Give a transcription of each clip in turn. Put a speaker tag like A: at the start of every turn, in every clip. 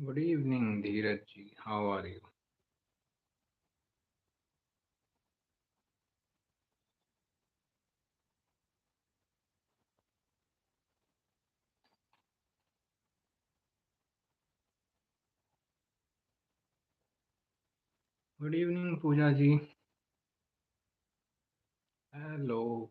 A: Good evening, Dheeraj ji. How are you? Good evening, Pooja ji. Hello.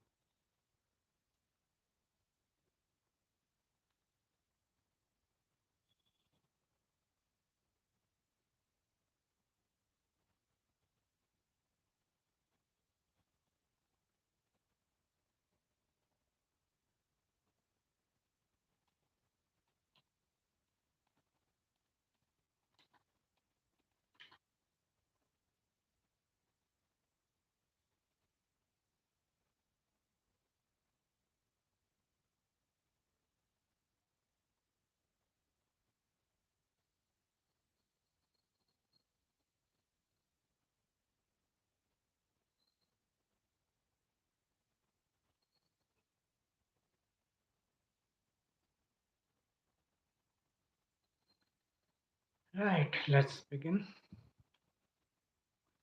A: Right, let's begin.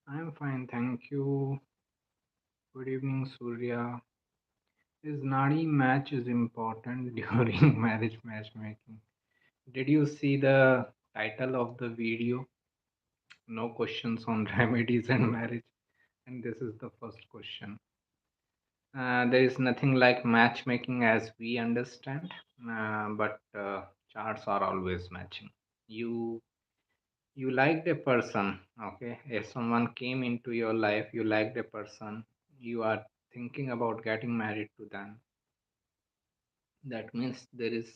A: I'm fine, thank you. Good evening, Surya. Is Nadi match is important during marriage matchmaking? Did you see the title of the video? No questions on remedies and marriage. And this is the first question. There is nothing like matchmaking as we understand, but charts are always matching. You you liked a person, okay? If someone came into your life, you liked a person, you are thinking about getting married to them. That means there is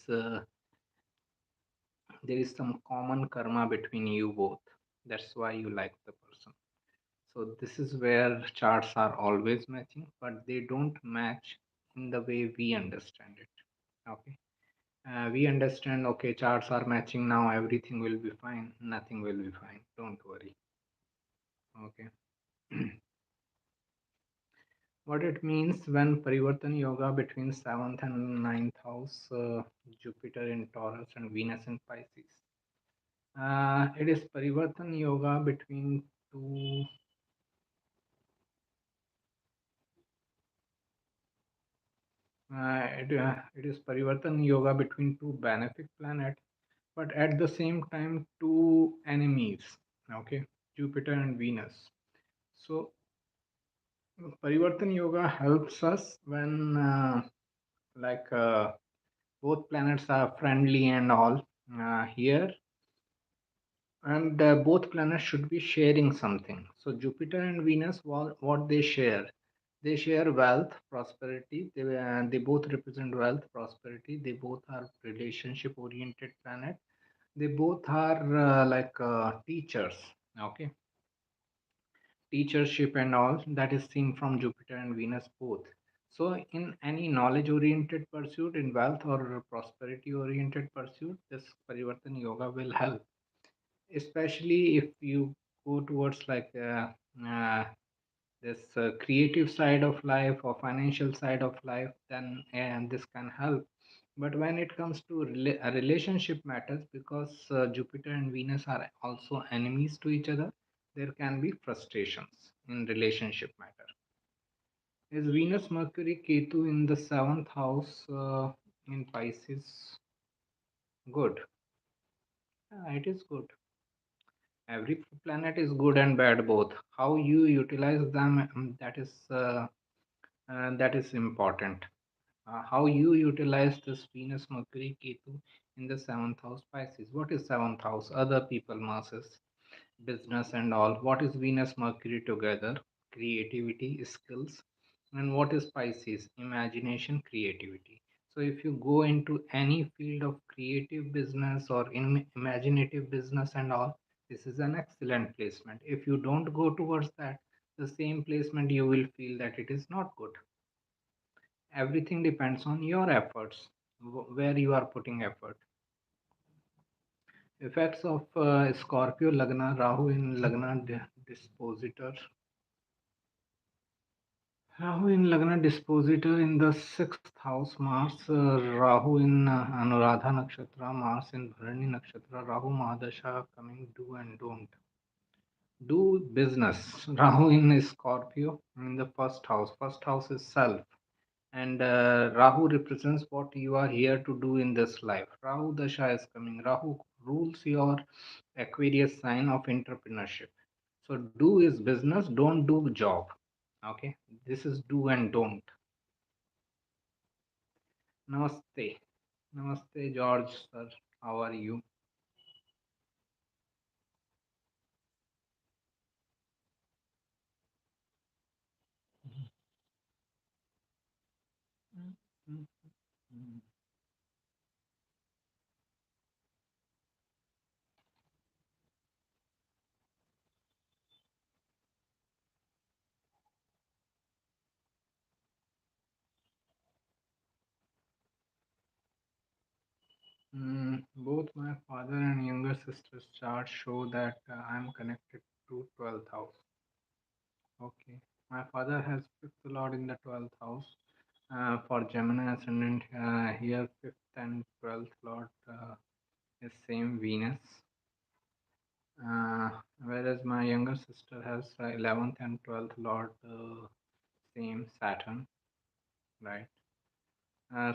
A: some common karma between you both. That's why you like the person. So this is where charts are always matching, but they don't match in the way we understand it. Okay. We understand, okay, charts are matching now, everything will be fine. Nothing will be fine. Don't worry. Okay. What it means when Parivartan Yoga between 7th and 9th house, Jupiter in Taurus and Venus in Pisces. It is Parivartan Yoga between two. It is Parivartan Yoga between two benefic planets, but at the same time two enemies. Okay, Jupiter and Venus. So Parivartan Yoga helps us when like both planets are friendly and all here, and both planets should be sharing something. So Jupiter and Venus, what they share wealth, prosperity. They both represent wealth, prosperity. They both are relationship oriented planet. They both are teachers. Okay, teachership and all that is seen from Jupiter and Venus both. So, in any knowledge oriented pursuit, in wealth or prosperity oriented pursuit, this Parivartan Yoga will help, especially if you go towards uh, this creative side of life or financial side of life, then and this can help. But when it comes to a relationship matters, because Jupiter and Venus are also enemies to each other, there can be frustrations in relationship matter. Is Venus Mercury Ketu in the seventh house in Pisces good? It is good. Every planet is good and bad both. How you utilize them, that is important. How you utilize this Venus Mercury Ketu in the seventh house Pisces. What is seventh house? Other people masses, business and all. What is Venus Mercury together? Creativity, skills. And what is Pisces? Imagination, creativity. So if you go into any field of creative business or in imaginative business and all, this is an excellent placement. If you don't go towards that, the same placement, you will feel that it is not good. Everything depends on your efforts, where you are putting effort. Effects of Scorpio Lagna, Rahu in Lagna dispositor. Rahu in Lagna dispositor in the sixth house, Mars, Rahu in Anuradha Nakshatra, Mars in Bharani Nakshatra, Rahu Mahadasha coming do and don't. Do business. Rahu in Scorpio in the first house. First house is self. And Rahu represents what you are here to do in this life. Rahu Dasha is coming. Rahu rules your Aquarius sign of entrepreneurship. So do is business, don't do job. Okay, this is do and don't. Namaste. Namaste, George sir. How are you? Both my father and younger sister's charts show that I am connected to 12th house. Okay. My father has fifth lord in the 12th house. For Gemini ascendant, here fifth and 12th lord is same Venus. Uh, Whereas my younger sister has 11th and 12th lord same Saturn, right?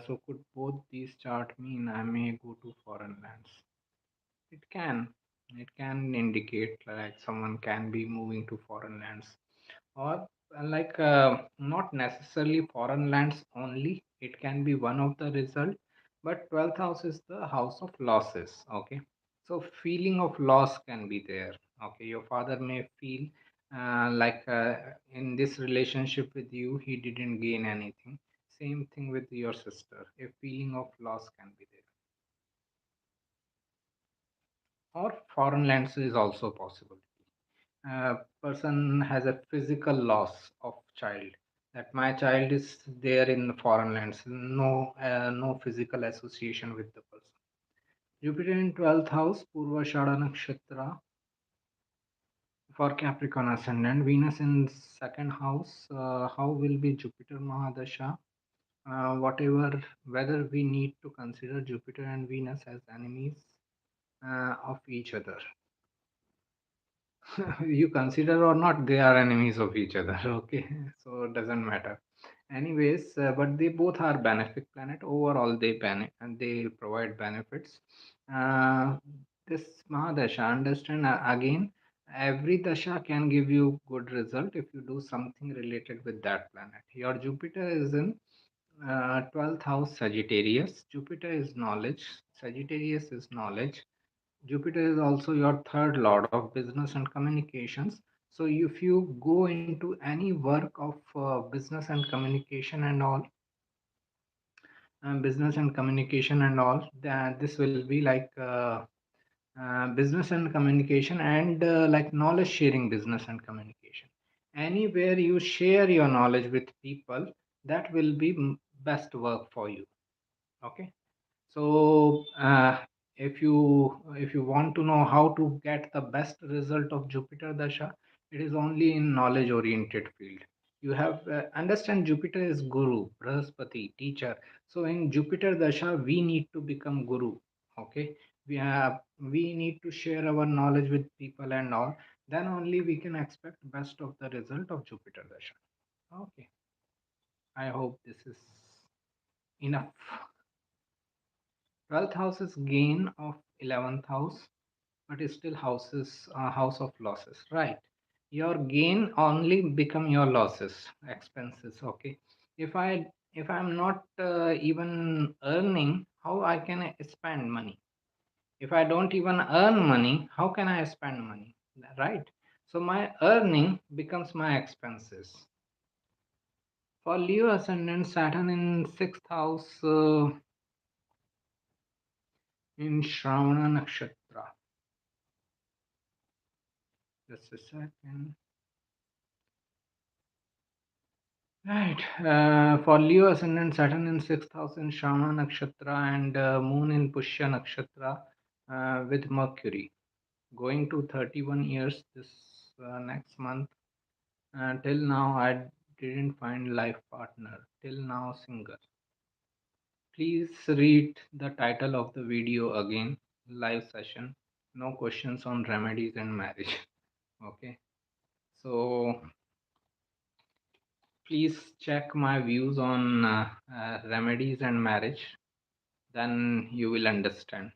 A: So could both these chart mean I may go to foreign lands? It can. It can indicate like someone can be moving to foreign lands, or not necessarily foreign lands only. It can be one of the result, but 12th house is the house of losses. Okay, so feeling of loss can be there. Okay, your father may feel in this relationship with you he didn't gain anything. Same thing with your sister. A feeling of loss can be there, or foreign lands is also possible. Person has a physical loss of child, that my child is there in foreign lands, no physical association with the person. Jupiter in 12th house, Purvashada Nakshatra for Capricorn ascendant. Venus in second house. How will be Jupiter Mahadasha? Whatever, whether we need to consider Jupiter and Venus as enemies of each other. You consider or not, they are enemies of each other. Okay, so it doesn't matter. Anyways, but they both are benefic planet. Overall, and they provide benefits. Uh, this Mahadasha, understand again, every dasha can give you good result if you do something related with that planet. Your Jupiter is in 12th house Sagittarius. Jupiter is knowledge. Sagittarius is knowledge. Jupiter is also your third lord of business and communications. So if you go into any work of business and communication and all, then this will be like business and communication and like knowledge sharing business and communication. Anywhere you share your knowledge with people, that will be best work for you. Okay. So if you want to know how to get the best result of Jupiter Dasha, it is only in knowledge oriented field. You have understand Jupiter is Guru, Brahaspati, teacher. So in Jupiter Dasha, we need to become Guru. Okay, we need to share our knowledge with people and all. Then only we can expect best of the result of Jupiter Dasha. Okay, I hope this is enough. 12th house is gain of 11th house, but it's still house of losses, right? Your gain only become your losses, expenses. Okay, if I'm not even earning, how I can spend money? If I don't even earn money, how can I spend money? Right? So my earning becomes my expenses. For Leo ascendant, Saturn in sixth house in Shravana nakshatra. Just a second. Right. For Leo ascendant, Saturn in sixth house in Shravana nakshatra and Moon in Pushya nakshatra with Mercury. Going to 31 years this next month. Till now, I didn't find life partner. Till now, single. Please read the title of the video again. Live session. No questions on remedies and marriage. Okay. So please check my views on remedies and marriage. Then you will understand.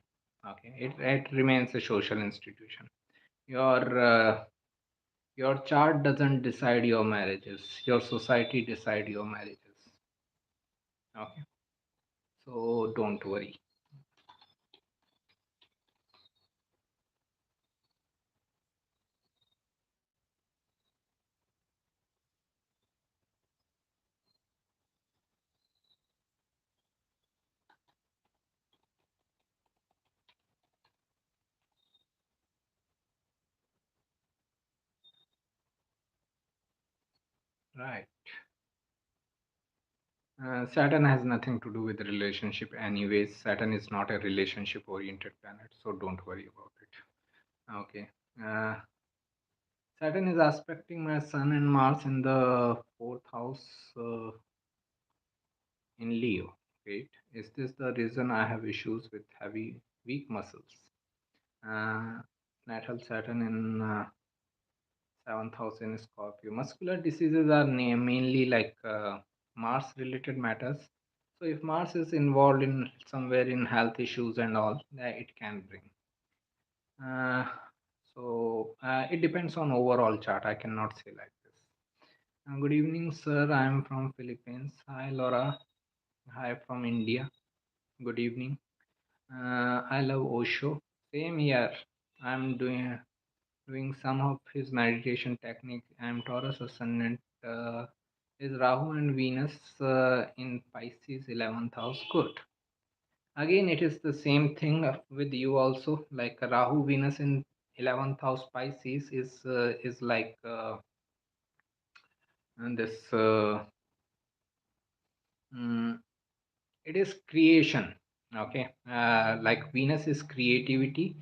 A: Okay. It remains a social institution. Your your chart doesn't decide your marriages. Your society decide your marriages. Okay. So don't worry. Right. Saturn has nothing to do with relationship anyways. Saturn is not a relationship oriented planet, so don't worry about it. Okay. Uh, Saturn is aspecting my Sun and Mars in the fourth house in Leo. Right? Is this the reason I have issues with heavy, weak muscles? Uh, Natal Saturn in seventh house in Scorpio. Muscular diseases are mainly like Mars related matters. So if Mars is involved in somewhere in health issues and all, it can bring. Uh, so it depends on overall chart. I cannot say like this. Good evening, sir. I am from Philippines. Hi, Laura. Hi from India. Good evening. I love Osho. Same here. I'm doing some of his meditation technique. I'm Taurus ascendant. Is Rahu and Venus in Pisces 11th house good? Again, it is the same thing with you also. Like Rahu Venus in 11th house Pisces is like and this. Mm, it is creation. Okay, like Venus is creativity.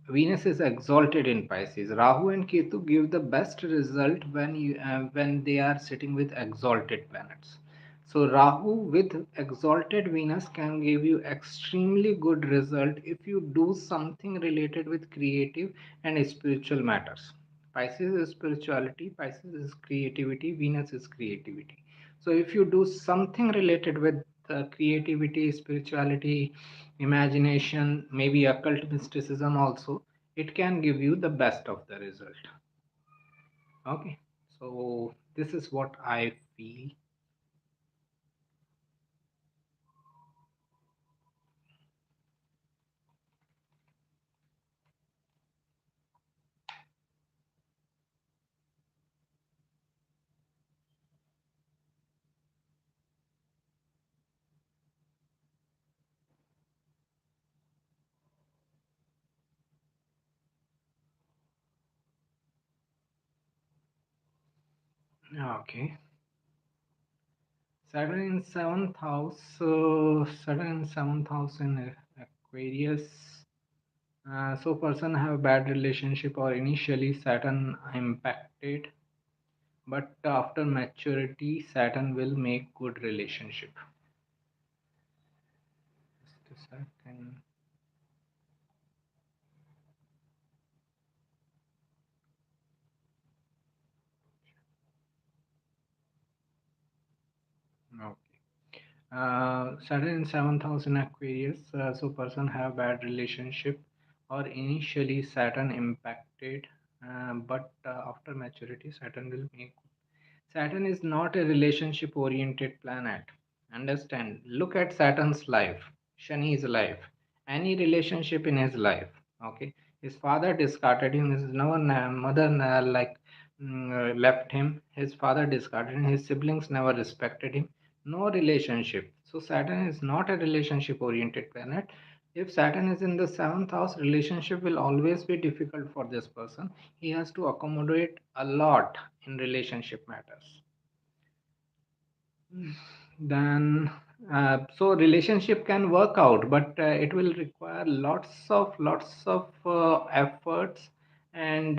A: Venus is exalted in Pisces. Rahu and Ketu give the best result when they are sitting with exalted planets. So Rahu with exalted Venus can give you extremely good result if you do something related with creative and spiritual matters. Pisces is spirituality, Pisces is creativity, Venus is creativity. So if you do something related with creativity, spirituality, imagination, maybe occult mysticism also, it can give you the best of the result. Okay, so this is what I feel. Okay, Saturn in seventh house. Saturn in seventh house in Aquarius. So person have bad relationship or initially Saturn impacted, but after maturity Saturn will make good relationship. Just a second. Okay. Saturn in seventh house in Aquarius, so person have bad relationship or initially Saturn impacted, but after maturity Saturn will make. Saturn is not a relationship oriented planet. Understand? Look at Saturn's life, Shani's life, any relationship in his life. Okay, his father discarded him. His no one, mother left him. His father discarded him. His siblings never respected him. No relationship. So Saturn is not a relationship oriented planet. If Saturn is in the seventh house, relationship will always be difficult for this person. He has to accommodate a lot in relationship matters. Then so relationship can work out, but it will require lots of efforts and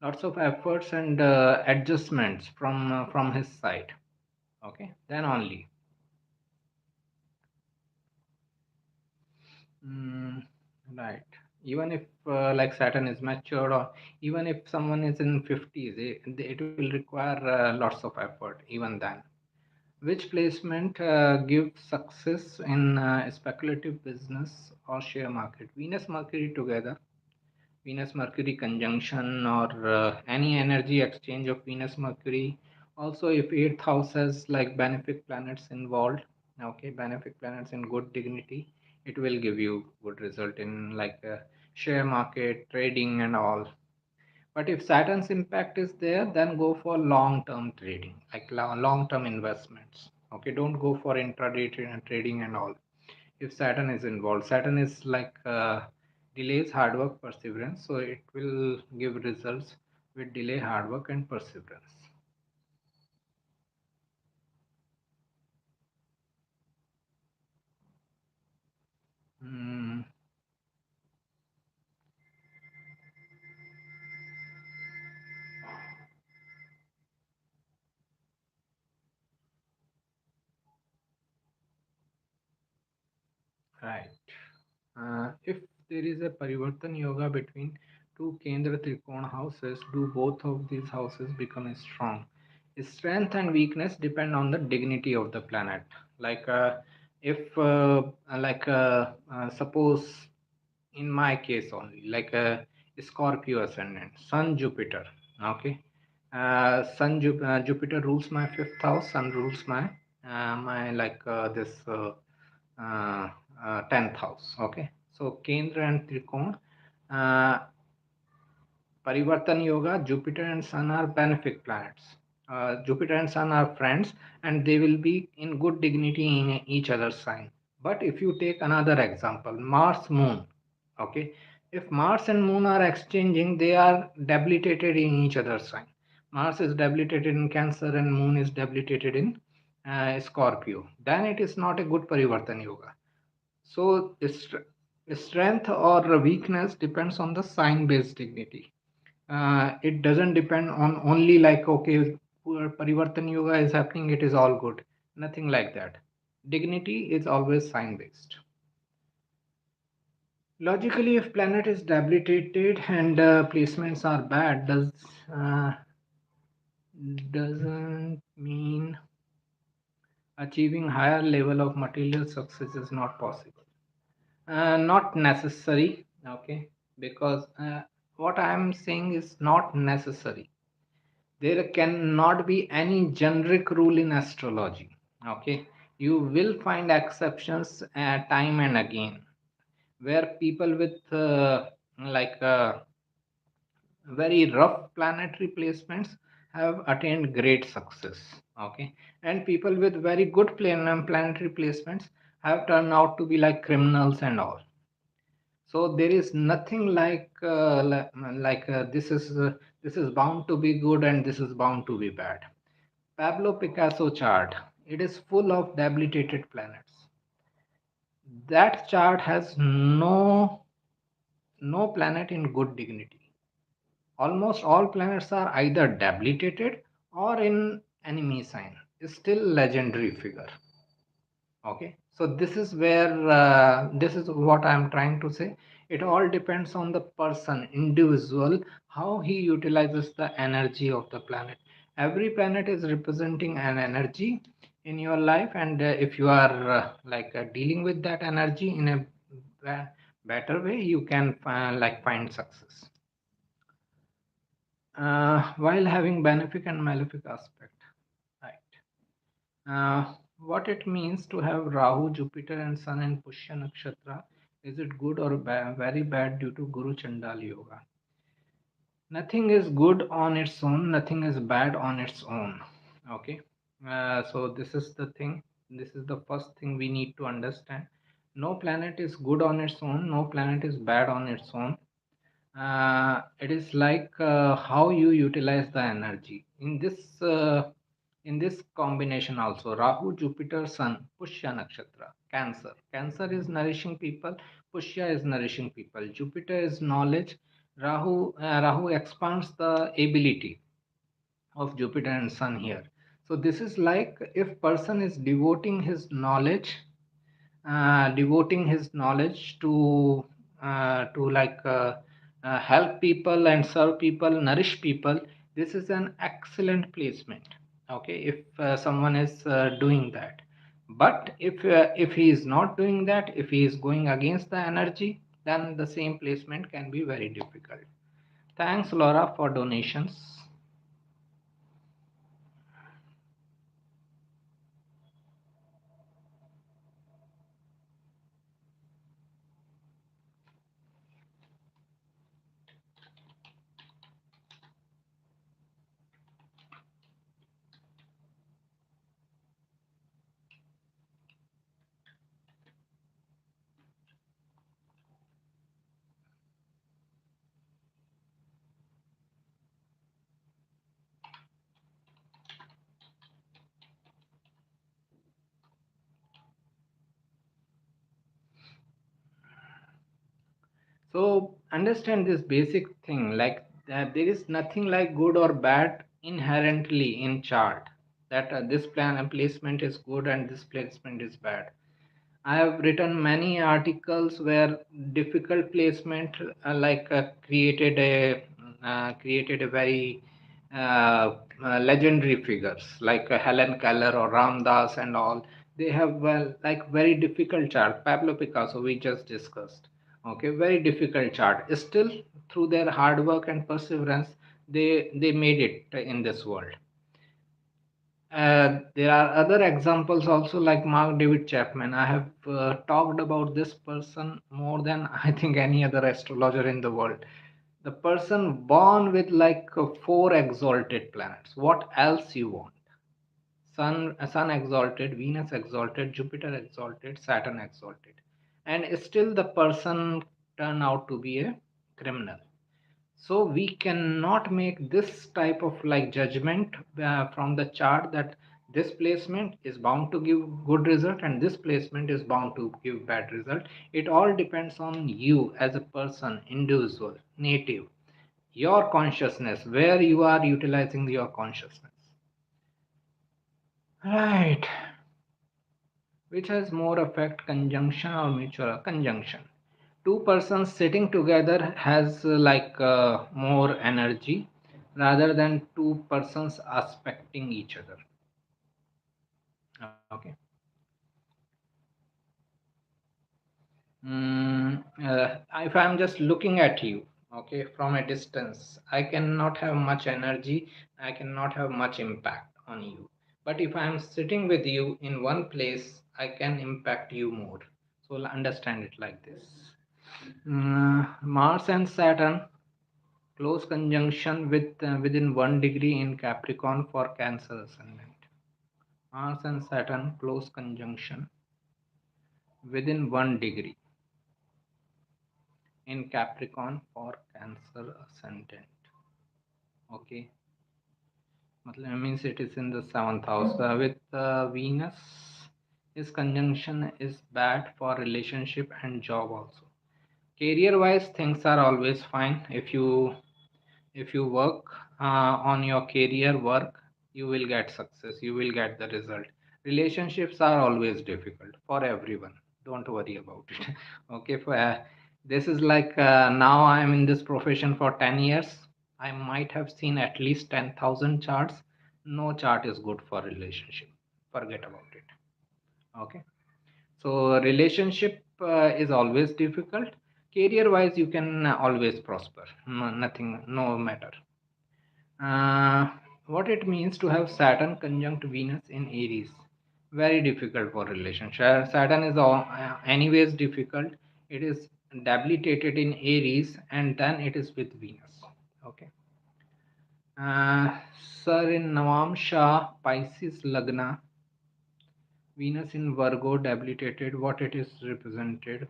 A: lots of efforts and adjustments from his side. Okay, then only. Mm, right. Even if like Saturn is matured, or even if someone is in 50s, it will require lots of effort even then. Which placement gives success in speculative business or share market? Venus Mercury together, Venus Mercury conjunction, or any energy exchange of Venus Mercury. Also, if eighth house has like benefic planets involved, okay, benefic planets in good dignity, it will give you good result in like share market, trading, and all. But if Saturn's impact is there, then go for long term trading, like long term investments. Okay, don't go for intraday trading and all. If Saturn is involved, Saturn is like delays hard work, perseverance. So it will give results with delay, hard work, and perseverance. Mm, right. If there is a Parivartan Yoga between two Kendra Trikona houses, do both of these houses become strong? Strength and weakness depend on the dignity of the planet. Like if like suppose in my case only, like a Scorpio ascendant, Sun Jupiter. Okay, Jupiter rules my fifth house. Sun rules my my like this. Uh, 10th house. Okay, so Kendra and Trikon, uh, Parivartan Yoga, Jupiter and Sun are benefic planets. Jupiter and Sun are friends, and they will be in good dignity in each other's sign. But if you take another example, Mars Moon, okay, if Mars and Moon are exchanging, they are debilitated in each other's sign. Mars is debilitated in Cancer and Moon is debilitated in Scorpio. Then it is not a good Parivartan Yoga. So strength or weakness depends on the sign based dignity. It doesn't depend on only like okay, Parivartan Yoga is happening, it is all good. Nothing like that. Dignity is always sign based. Logically, if planet is debilitated and placements are bad, uh, doesn't mean achieving higher level of material success is not possible. Not necessary, okay, because what I am saying is not necessary. There cannot be any generic rule in astrology, okay. You will find exceptions time and again, where people with like very rough planetary placements have attained great success, okay, and people with very good planetary placements have turned out to be like criminals and all. So there is nothing like this is bound to be good and this is bound to be bad. Pablo Picasso chart, it is full of debilitated planets. That chart has no planet in good dignity. Almost all planets are either debilitated or in enemy sign. Still legendary figure. Okay, so this is where this is what I'm trying to say. It all depends on the person, individual, how he utilizes the energy of the planet. Every planet is representing an energy in your life, and if you are dealing with that energy in a better way, you can like find success while having benefic and malefic aspect, right? What it means to have Rahu, Jupiter, and Sun in Pushya Nakshatra. Is it good or very bad due to Guru Chandal Yoga? Nothing is good on its own, nothing is bad on its own. Okay, so this is the thing, this is the first thing we need to understand. No planet is good on its own, no planet is bad on its own. It is like how you utilize the energy in this combination. Also, Rahu, Jupiter, Sun, Pushya Nakshatra, Cancer. Cancer is nourishing people, Pushya is nourishing people, Jupiter is knowledge, Rahu expands the ability of Jupiter and Sun here. So this is like if person is devoting his knowledge to help people and serve people, nourish people. This is an excellent placement. Okay, if someone is doing that, but if he is not doing that, if he is going against the energy, then the same placement can be very difficult. Thanks, Laura, for donations. So understand this basic thing, like that there is nothing like good or bad inherently in chart. That this plan and placement is good and this placement is bad. I have written many articles where difficult placement created a very legendary figures like Helen Keller or Ramdas and all. They have like very difficult chart. Pablo Picasso we just discussed. Okay, very difficult chart. Still, through their hard work and perseverance, they made it in this world. There are other examples also like Mark David Chapman. I have talked about this person more than I think any other astrologer in the world. The person born with like four exalted planets. What else you want? Sun exalted, Venus exalted, Jupiter exalted, Saturn exalted. And still the person turn out to be a criminal. So we cannot make this type of like judgment from the chart that this placement is bound to give good result and this placement is bound to give bad result. It all depends on you as a person, individual, native, your consciousness, where you are utilizing your consciousness. Right. Which has more effect, conjunction or mutual conjunction? Two persons sitting together has more energy rather than two persons aspecting each other. Okay. If I'm just looking at you, okay, from a distance, I cannot have much energy, I cannot have much impact on you. But if I'm sitting with you in one place, I can impact you more. So understand it like this. Mars and Saturn close conjunction within 1 degree in Capricorn for Cancer ascendant. Mars and Saturn close conjunction within 1 degree in Capricorn for Cancer ascendant. Okay, means it is in the seventh house with Venus. His conjunction is bad for relationship and job also. Career wise, things are always fine. If you work on your career work, you will get success, you will get the result. Relationships are always difficult for everyone, don't worry about it. Okay, for this is like now I am in this profession for 10 years. I might have seen at least 10,000 charts. No chart is good for relationship, forget about it. Okay, so relationship is always difficult. Career wise you can always prosper, nothing, no matter. uh, what it means to have Saturn conjunct Venus in Aries. Very difficult for relationship. Saturn is anyways difficult. It is debilitated in Aries and then it is with Venus. Okay. Sir in Navamsha, Pisces Lagna, Venus in Virgo debilitated. What it is represented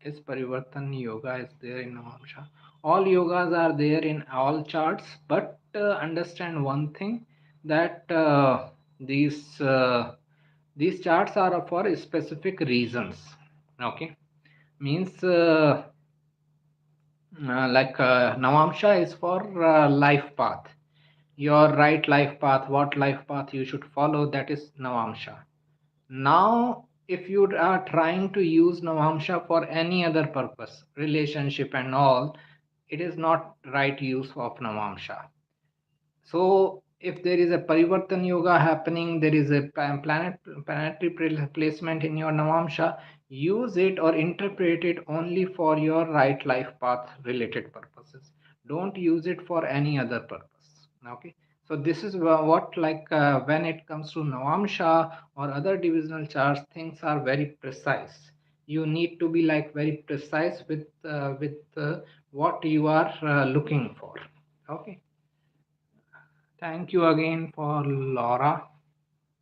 A: is Parivartan Yoga is there in Navamsha. All yogas are there in all charts, but understand one thing that these these charts are for specific reasons. Okay, means Navamsha is for life path. Your right life path, what life path you should follow, that is Navamsha. Now, if you are trying to use Navamsha for any other purpose, relationship and all, it is not right use of Navamsha. So, if there is a Parivartan Yoga happening, there is a planetary placement in your Navamsha, use it or interpret it only for your right life path related purposes. Don't use it for any other purpose. Okay. So this is what when it comes to Navamsha or other divisional charts, things are very precise. You need to be like very precise with what you are looking for. Okay. Thank you again for Laura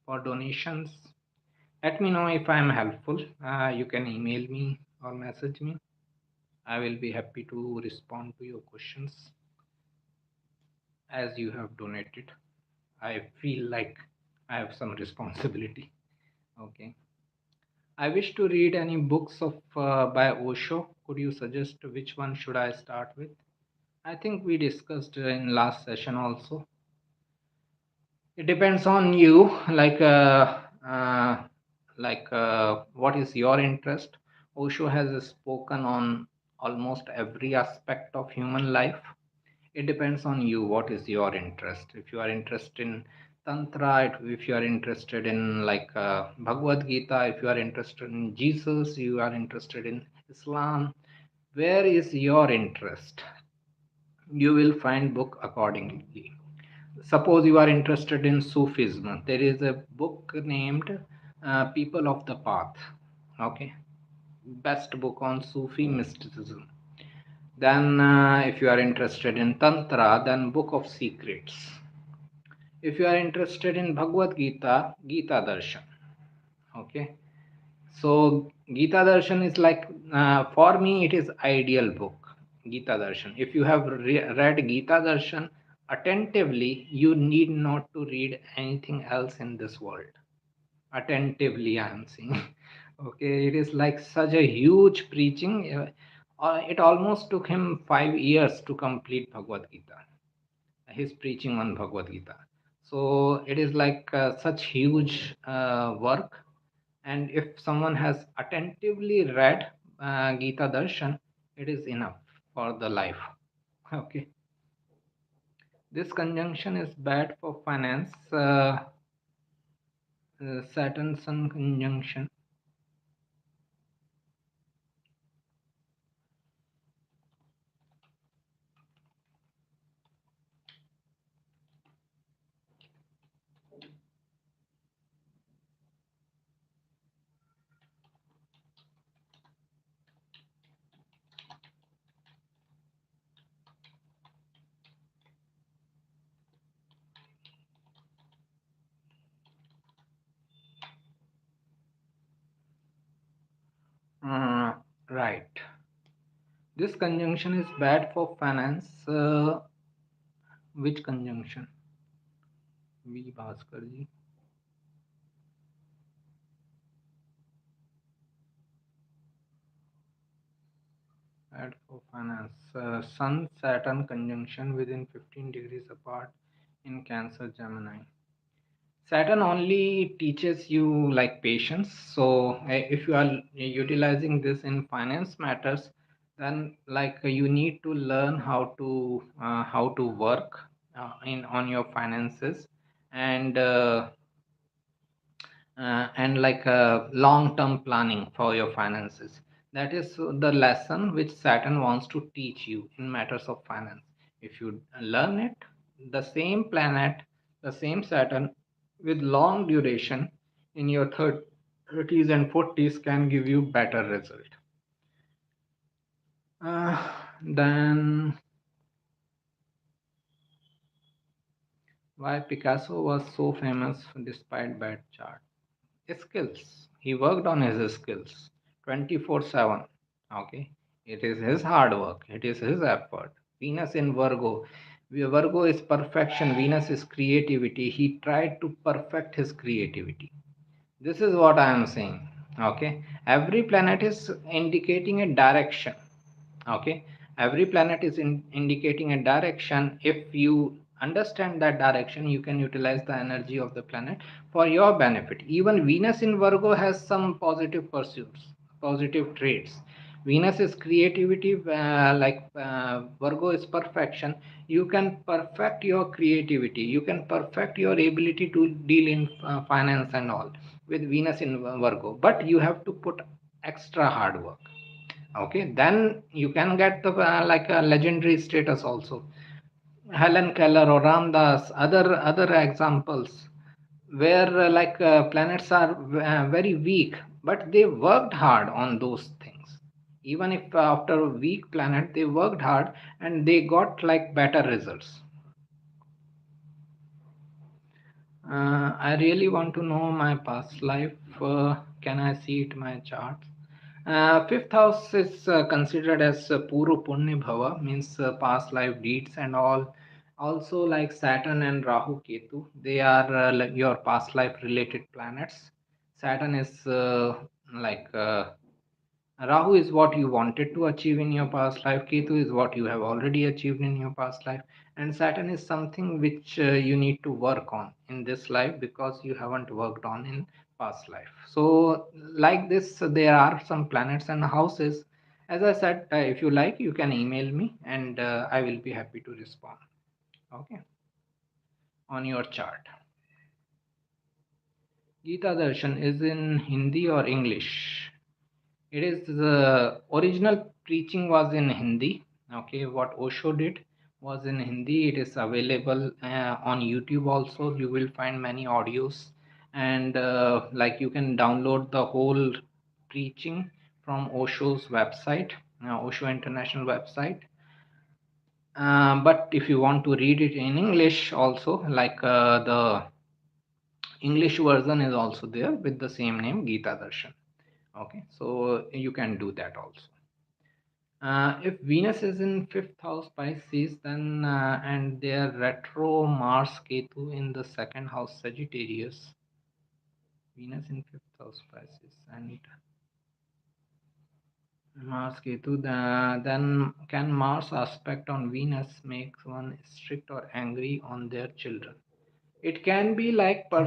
A: for donations. Let me know if I am helpful. You can email me or message me. I will be happy to respond to your questions as you have donated. I feel like I have some responsibility. Okay. I wish to read any books of by Osho. Could you suggest which one should I start with? I think we discussed in last session also. It depends on you, what is your interest. Osho has spoken on almost every aspect of human life. It depends on you, what is your interest. If you are interested in tantra, if you are interested in Bhagavad Gita, if you are interested in Jesus, you are interested in Islam, where is your interest, you will find book accordingly. Suppose you are interested in Sufism, there is a book named People of the Path. Okay, best book on Sufi mysticism. Then, if you are interested in Tantra, then Book of Secrets. If you are interested in Bhagavad Gita, Gita Darshan. Okay, so Gita Darshan is for me, it is ideal book. Gita Darshan. If you have read Gita Darshan attentively, you need not to read anything else in this world. Attentively, I am saying. Okay, it is like such a huge preaching. It almost took him 5 years to complete Bhagavad Gita. His preaching on Bhagavad Gita. So it is like such huge work, and if someone has attentively read Gita Darshan, it is enough for the life. Okay, this conjunction is bad for finance. Saturn Sun conjunction. Right. This conjunction is bad for finance. Which conjunction? V. Bhaskarji. Bad for finance. Sun Saturn conjunction within 15 degrees apart in Cancer Gemini. Saturn only teaches you like patience. So if you are utilizing this in finance matters, then you need to learn how to work in on your finances, and long term planning for your finances. That is the lesson which Saturn wants to teach you in matters of finance. If you learn it, the same planet, the same Saturn with long duration in your 30s and 40s can give you better result. Then why Picasso was so famous despite bad chart? Skills. He worked on his skills 24/7. Okay. It is his hard work. It is his effort. Venus in Virgo. Virgo is perfection. Venus is creativity. He tried to perfect his creativity. This is what I am saying. Okay. Every planet is indicating a direction. Okay. Every planet is indicating a direction. If you understand that direction, you can utilize the energy of the planet for your benefit. Even Venus in Virgo has some positive pursuits, positive traits. Venus is creativity, Virgo is perfection. You can perfect your creativity, you can perfect your ability to deal in finance and all with Venus in Virgo, but you have to put extra hard work. Okay, then you can get the like a legendary status also. Helen Keller or Ramdas, other examples where planets are very weak, but they worked hard on those things. Even if after a weak planet they worked hard and they got like better results. I really want to know my past life. Can I see it in my chart? Fifth house is considered as Puru Punya Bhava, means past life deeds and all. Also, like Saturn and Rahu Ketu, they are like your past life related planets. Saturn is like Rahu is what you wanted to achieve in your past life. Ketu is what you have already achieved in your past life. And Saturn is something which you need to work on in this life because you haven't worked on in past life. So, like this, there are some planets and houses. As I said, if you like, you can email me and I will be happy to respond. Okay, on your chart. Gita Darshan is in Hindi or English? It is the original preaching was in Hindi. Okay, what Osho did was in Hindi. It is available on YouTube also. You will find many audios, and like you can download the whole preaching from Osho's website, Osho International website. But if you want to read it in English also, the English version is also there with the same name, Gita Darshan. Okay, so you can do that also. If Venus is in fifth house Pisces, then and their retro Mars Ketu in the second house Sagittarius, Venus in fifth house Pisces and Mars Ketu, then can Mars aspect on Venus make one strict or angry on their children? It can be like uh,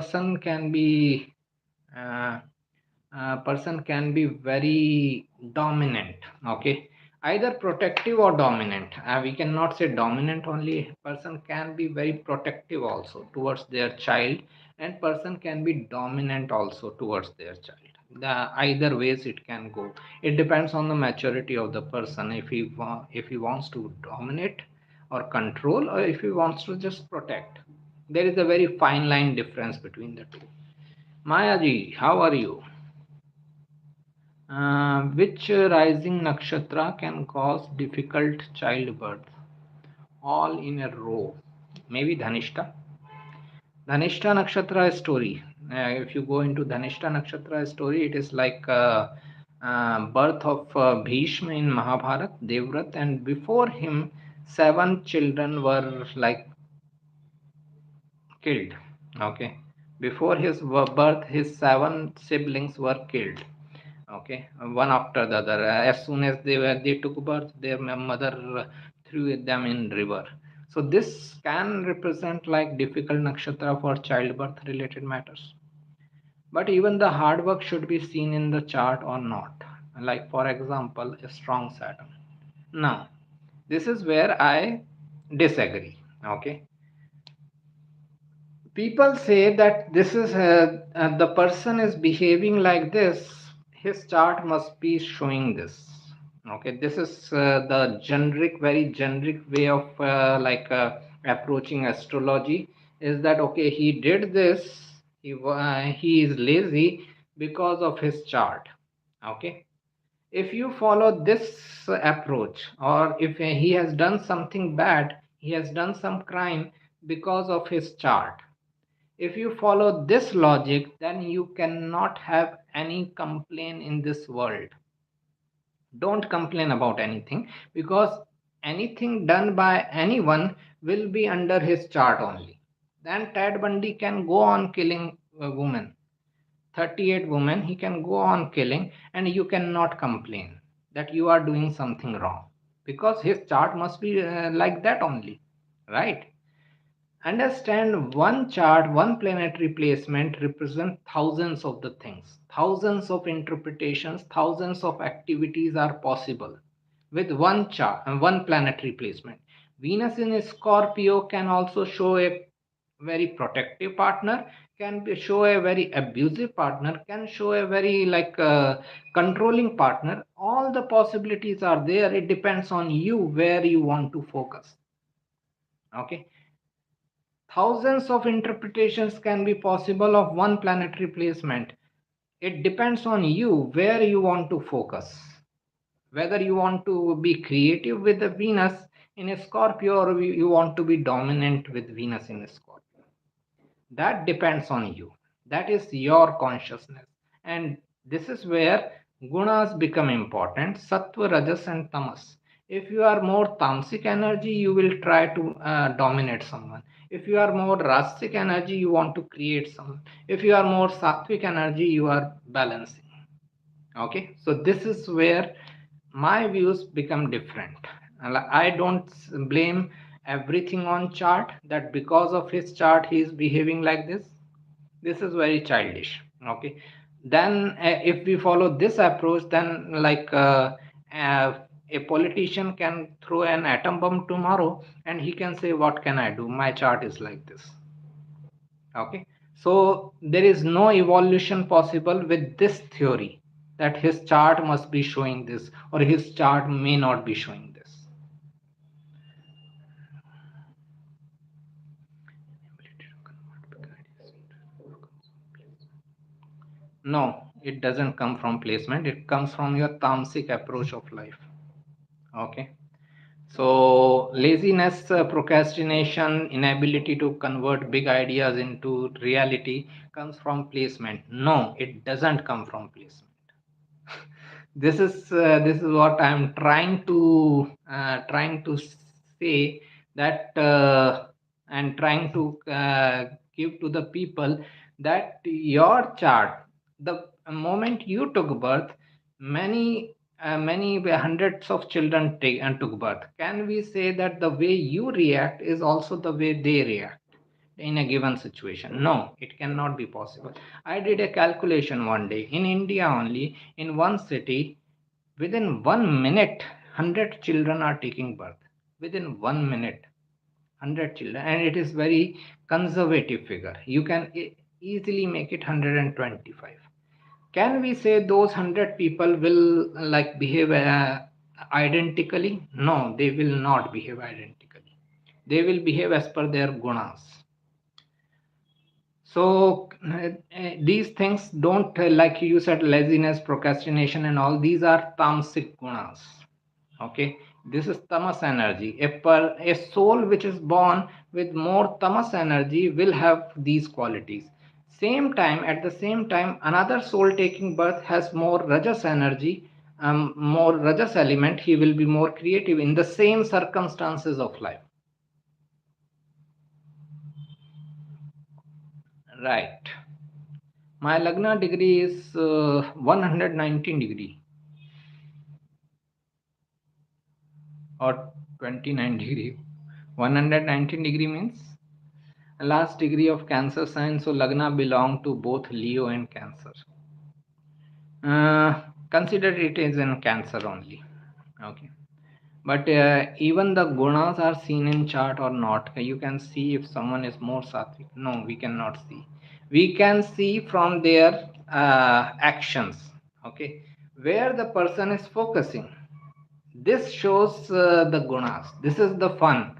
A: person can be very dominant. Okay, either protective or dominant. We cannot say dominant only. Person can be very protective also towards their child, and person can be dominant also towards their child. Either ways it can go. It depends on the maturity of the person, if he wants to dominate or control, or if he wants to just protect. There is a very fine line difference between the two. Maya ji, how are you? Which rising nakshatra can cause difficult childbirth? All in a row. Maybe Dhanishta. Dhanishta nakshatra story. If you go into Dhanishta nakshatra story, it is like birth of Bhishma in Mahabharat, Devrat, and before him, seven children were like killed. Okay, before his birth, his seven siblings were killed. Okay, one after the other. As soon as they took birth, their mother threw them in river. So this can represent like difficult nakshatra for childbirth related matters. But even the hard work should be seen in the chart or not. Like for example, a strong Saturn. Now, this is where I disagree. Okay, people say that this is the person is behaving like this, his chart must be showing this. Okay, this is the generic, very generic way of approaching astrology, is that okay, he did this, he is lazy because of his chart. Okay, if you follow this approach, or if he has done something bad, he has done some crime because of his chart, if you follow this logic, then you cannot have any complaint in this world. Don't complain about anything, because anything done by anyone will be under his chart only. Then Ted Bundy can go on killing a woman, 38 women, he can go on killing, and you cannot complain that you are doing something wrong. because his chart must be like that only, right? Understand, one chart, one planetary placement represents thousands of the things, thousands of interpretations, thousands of activities are possible with one chart and one planetary placement. Venus in Scorpio can also show a very protective partner, can show a very abusive partner, can show a very controlling partner. All the possibilities are there. It depends on you where you want to focus. Okay, thousands of interpretations can be possible of one planetary placement. It depends on you where you want to focus. Whether you want to be creative with the Venus in a Scorpio, or you want to be dominant with Venus in a Scorpio. That depends on you. That is your consciousness. And this is where gunas become important: sattva, rajas, and tamas. If you are more tamasic energy, you will try to dominate someone. If you are more rasic energy, you want to create someone. If you are more sattvic energy, you are balancing. Okay, so this is where my views become different. I don't blame everything on chart, that because of his chart he is behaving like this. This is very childish. Okay, then if we follow this approach, then uh, a politician can throw an atom bomb tomorrow and he can say, what can I do, my chart is like this. Okay, so there is no evolution possible with this theory, that his chart must be showing this or his chart may not be showing this. No, it doesn't come from placement, it comes from your tamasic approach of life. Okay, so laziness, procrastination, inability to convert big ideas into reality comes from placement. No, it doesn't come from placement. This is what I'm trying to say, that and trying to give to the people, that your chart, the moment you took birth, many hundreds of children took birth. Can we say that the way you react is also the way they react in a given situation? No, it cannot be possible. I did a calculation one day in India only, in one city, within 1 minute, 100 children are taking birth. Within 1 minute, 100 children, and it is very conservative figure. You can easily make it 125. Can we say those 100 people will behave identically? No, they will not behave identically. They will behave as per their gunas. So these things don't, like you said, laziness, procrastination, and all these are tamasic gunas. Okay, this is tamas energy. A soul which is born with more tamas energy will have these qualities. At the same time, another soul taking birth has more rajas energy, more rajas element. He will be more creative in the same circumstances of life. Right. My Lagna degree is 119 degree or 29 degree. 119 degree means last degree of Cancer sign. So Lagna belong to both Leo and Cancer. Consider it is in Cancer only. Okay. But even the gunas are seen in chart or not. You can see if someone is more sattvic. No, we cannot see. We can see from their actions. Okay, where the person is focusing. This shows the gunas. This is the fun.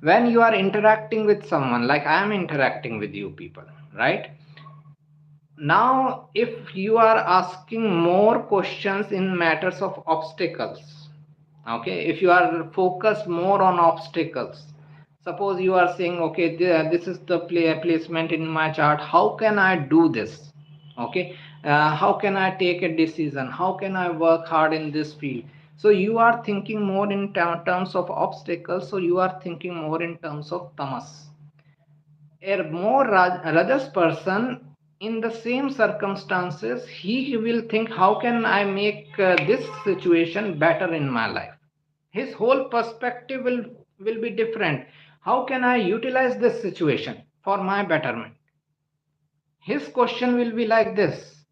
A: When you are interacting with someone, like I am interacting with you people, right? Now, if you are asking more questions in matters of obstacles, okay, if you are focused more on obstacles, suppose you are saying, okay, this is the placement in my chart, how can I do this? Okay, how can I take a decision? How can I work hard in this field? So you are thinking more in terms of obstacles, so you are thinking more in terms of tamas. A more rajas person, in the same circumstances, he will think, how can I make this situation better in my life? His whole perspective will be different. How can I utilize this situation for my betterment? His question will be like this.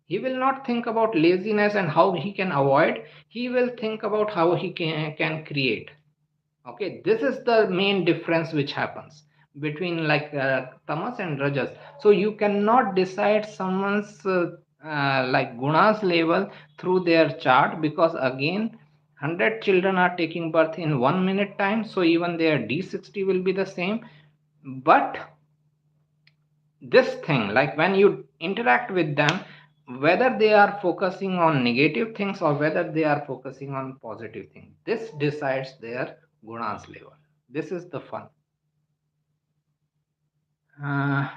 A: He will not think about laziness and how he can avoid. He will think about how he can create. Okay, this is the main difference which happens between like tamas and rajas. So you cannot decide someone's like gunas level through their chart, because again 100 children are taking birth in 1 minute time, so even their d60 will be the same. But this thing, like when you interact with them, whether they are focusing on negative things or whether they are focusing on positive things, this decides their gunas level. This is the fun.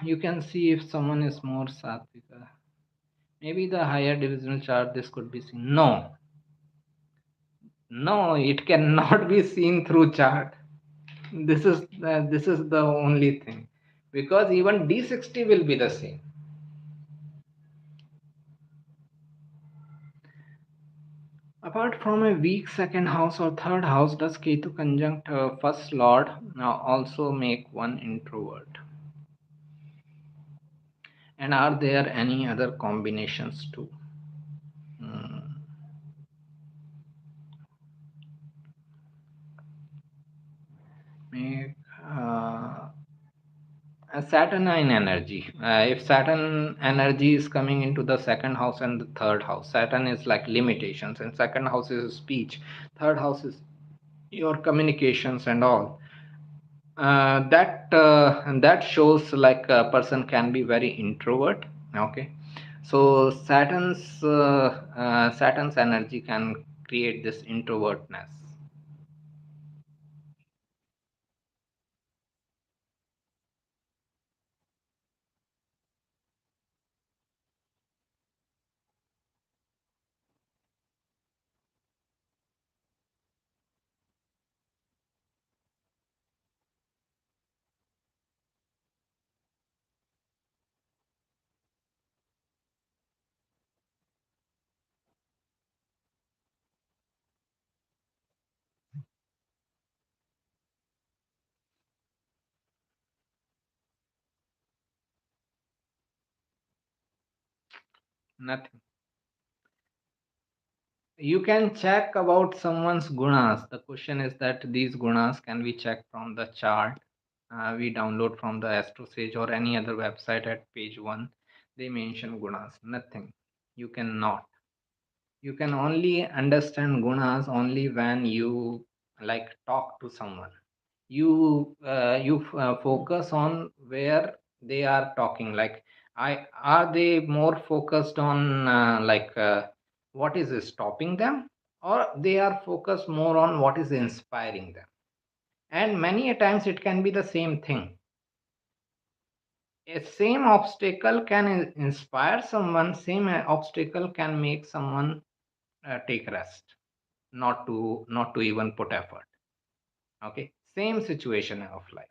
A: You can see if someone is more satvika. Maybe the higher divisional chart, this could be seen. No, no, it cannot be seen through chart. This is the only thing, because even d60 will be the same. Apart from a weak second house or third house, does Ketu conjunct first lord also make one introvert? And are there any other combinations too? Hmm. Make a Saturnine energy. If Saturn energy is coming into the second house and the third house, Saturn is like limitations, and second house is speech, third house is your communications and all. That shows like a person can be very introvert. Okay, so Saturn's energy can create this introvertness. Nothing. You can check about someone's gunas. The question is that these gunas can be checked from the chart we download from the astrosage or any other website. At page 1 they mention gunas. Nothing. You cannot. You can only understand gunas only when you like talk to someone. You focus on where they are talking. Like, I are they more focused on what is stopping them, or they are focused more on what is inspiring them. And many a times it can be the same thing. A same obstacle can inspire someone, same obstacle can make someone take rest, not to even put effort. Okay, same situation of life.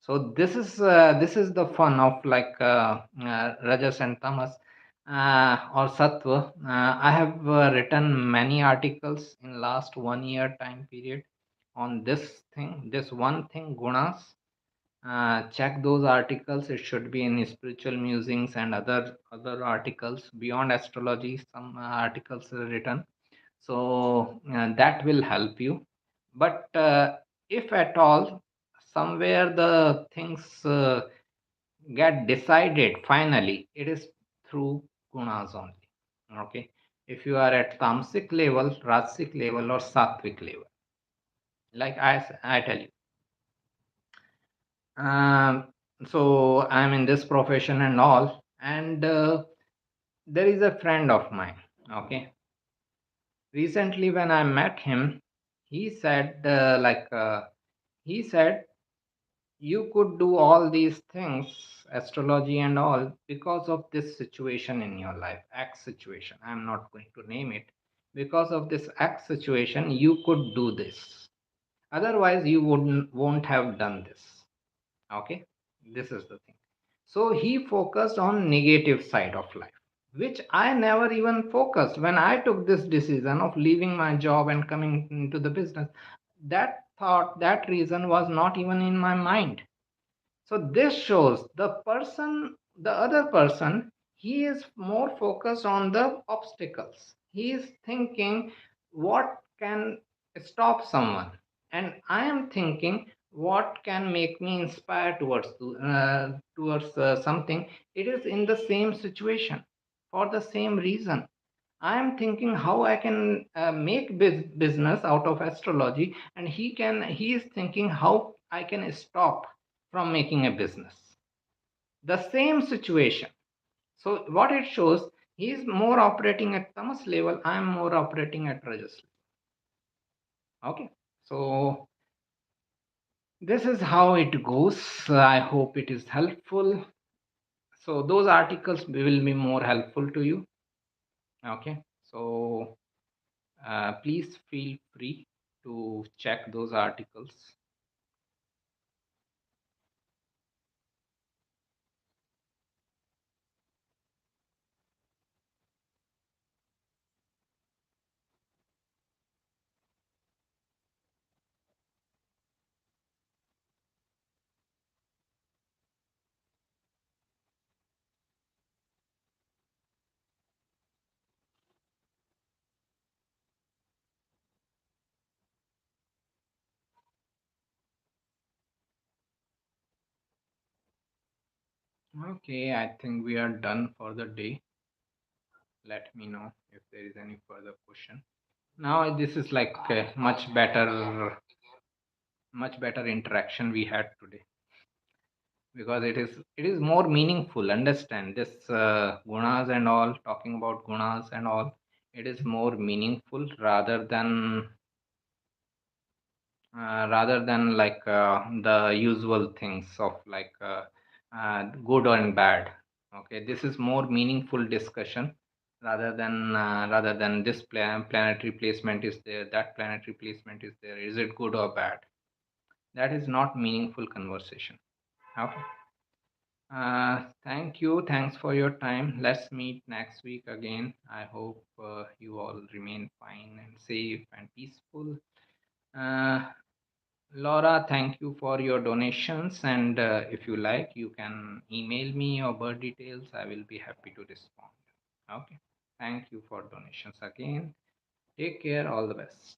A: So this is the fun of like rajas and tamas, or sattva. I have written many articles in last 1 year time period on this one thing, gunas. Check those articles. It should be in spiritual musings and other articles beyond astrology. Some articles are written, so that will help you. But if at all somewhere the things get decided finally, it is through gunas only. Okay, if you are at tamasic level, rajasic level, or sattvic level, like I tell you. So I'm in this profession and all, and there is a friend of mine. Okay, recently when I met him, he said he said, you could do all these things, astrology and all, because of this situation in your life, X situation. I'm not going to name it. Because of this X situation, you could do this. Otherwise, you won't have done this. Okay, this is the thing. So he focused on negative side of life. which I never even focused when I took this decision of leaving my job and coming into the business. That thought, that reason was not even in my mind. So this shows the other person, he is more focused on the obstacles. He is thinking what can stop someone, and I am thinking what can make me inspire towards something. It is in the same situation for the same reason. I am thinking how I can make business out of astrology, and he is thinking how I can stop from making a business. The same situation. So what it shows, he is more operating at tamas level. I am more operating at rajas level. Okay. So this is how it goes. I hope it is helpful. So those articles will be more helpful to you. Okay. So please feel free to check those articles. Okay, I think we are done for the day. Let me know if there is any further question. Now this is like a much better interaction we had today, because it is more meaningful. Understand this gunas and all, talking about gunas and all. It is more meaningful rather than like the usual things of like good and bad. Okay, this is more meaningful discussion rather than this planetary placement is there, that planetary placement is there, is it good or bad. That is not meaningful conversation. Okay. Thank you, thanks for your time. Let's meet next week again. I hope you all remain fine and safe and peaceful. uh, Laura, thank you for your donations. And if you like, you can email me your birth details. I will be happy to respond. Okay. Thank you for donations again. Take care. All the best.